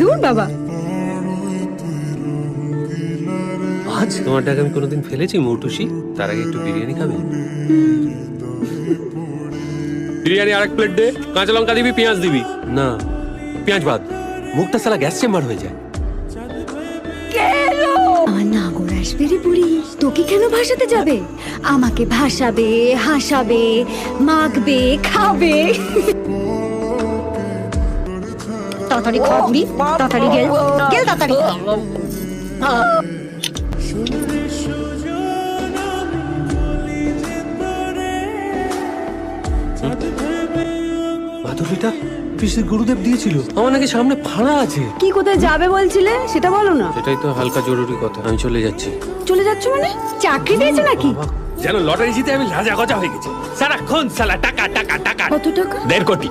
দূর বাবা। আজ তোমার টাকা আমি কোনোদিন ফেলেছি মৌটুসি? তার আগে একটু বিরিয়ানি খাবে? বিরিয়ানি আর এক প্লেট দে। কাঁচা লঙ্কা দিবি, পেঁয়াজ দিবি না? পেঁয়াজ বাদ, মুখটা সালা গ্যাস চেম্বার হয়ে যায়। আমার নাগর আসবে রে বুড়ি, তোকে কেন ভাসাতে যাবে? আমাকে ভাসাবে, হাসাবে, মাখবে, খাবে। তাড়াতাড়ি খা বুড়ি, তাড়াতাড়ি গেল গেল তাড়াতাড়ি। মাধুরীটা পিসির গুরুদেব দিয়েছিল। আমার নাকি সামনে ভাড়া আছে। কি কোথায় যাবে বলছিলে সেটা বলো না। সেটাই তো হালকা জরুরি কথা। আমি চলে যাচ্ছি। চলে যাচ্ছ মানে? চাকরি দিয়েছে নাকি? যেন লটারি জিতে আমি রাজা গজা হয়ে গেছি। সারাক্ষণ সালা টাকা টাকা টাকা। কত টাকা? 1.5 কোটি।